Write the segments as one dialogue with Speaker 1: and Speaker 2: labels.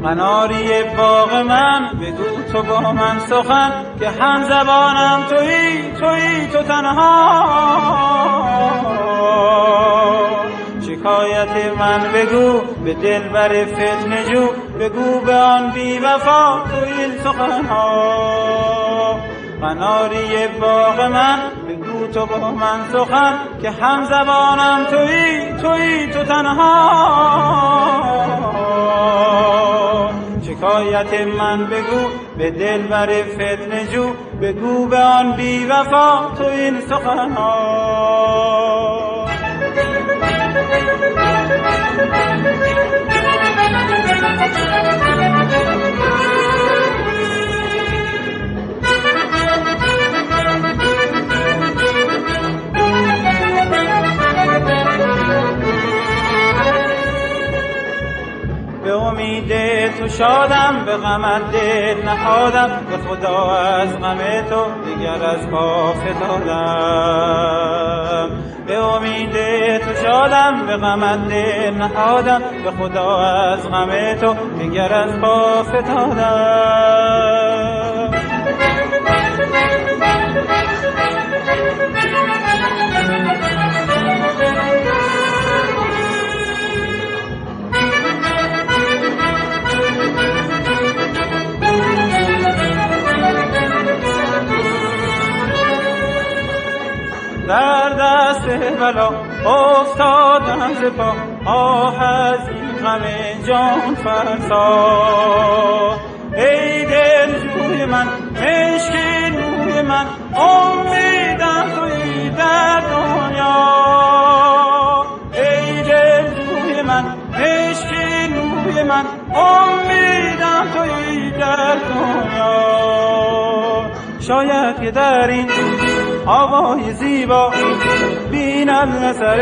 Speaker 1: قناری باغ من بگو تو با من سخن که هم زبانم تویی تو تنها. شکایت من بگو به دلبر فتنه جو، بگو به آن بی وفا تو این سخنها. قناری باغ من بگو تو با من سخن که هم زبانم تویی تو تنها. شکایت من بگو به دلبر فتنه جو، بگو به آن بی وفا تو این سخنها. به امید تو شادم، به غمت دل نهادم، به خدا از غم تو دیگر از پا فتادم. به امید تو شادم، به غمت دل نهادم، به خدا از غم تو دیگر از پا فتادم. در دست بلا افتادم ز پا، آه از این غم جان فرسا. ای دلجوی من، مشکین روی من، امیدم تویی در دنیا. ای دلجوی من، مشکین روی من، امیدم تویی در دنیا. شاید که در این هوای زیبا بیند نظر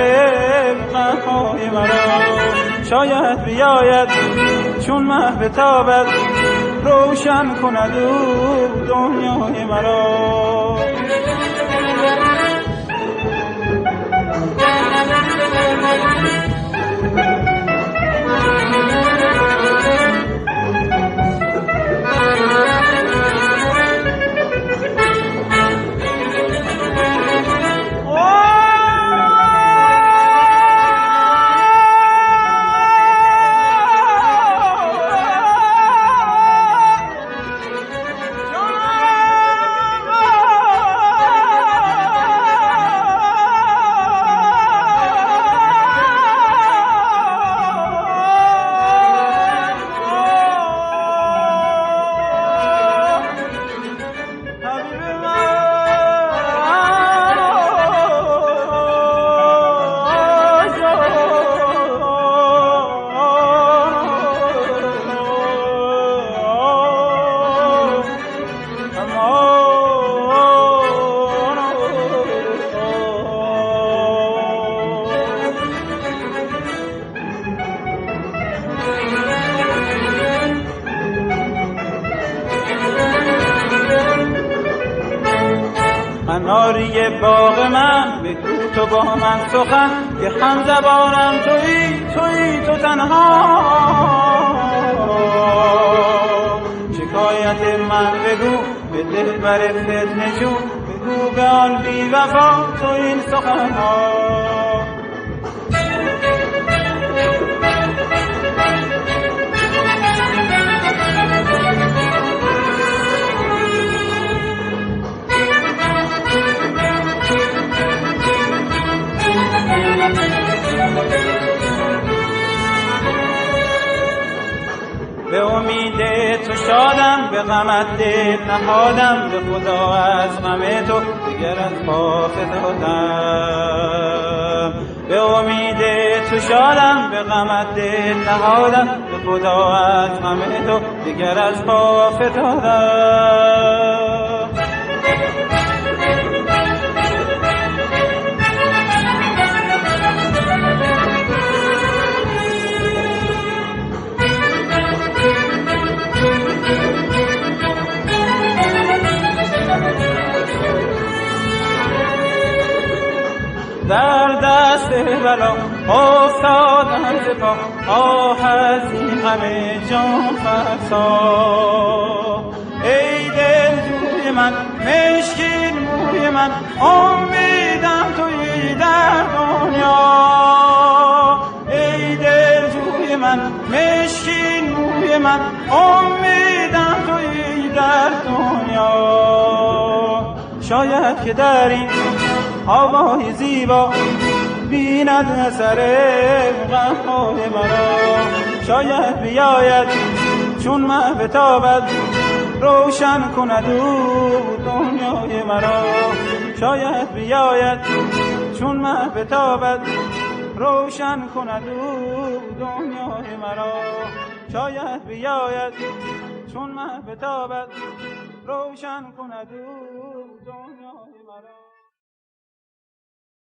Speaker 1: غمهای مرا، شاید بیاید چون مه بتابد روشن کند او دنیای مرا. قناری باغ من بگو تو با من سخن که هم زبانم تویی تو تنها. شکایت من بگو به دلبر فتنه جو، بگو به آن بی وفا تو این سخنها. به امید تو شادم، به غمت دل نهادم، به خدا از غم تو دیگر از پا فتادم. به امید تو شادم، به غمت دل نهادم، به خدا از غم تو دیگر از پا فتادم. در دست بلا افتادم ز پا، آه از این غم جان فرسا. ای دلجوی من مشکین موی من، امیدم تویی در دنیا. ای دلجوی من مشکین موی من، امیدم تویی در دنیا. شاید که در این هوای زیبا بیند اثر غم‌های مرا. شاید بیاید چون مه بتابد، روشن کند او دنیای مرا. شاید بیاید چون مه بتابد، روشن کند او دنیای مرا. شاید بیاید چون مه بتابد، روشن کند او دنیای مرا.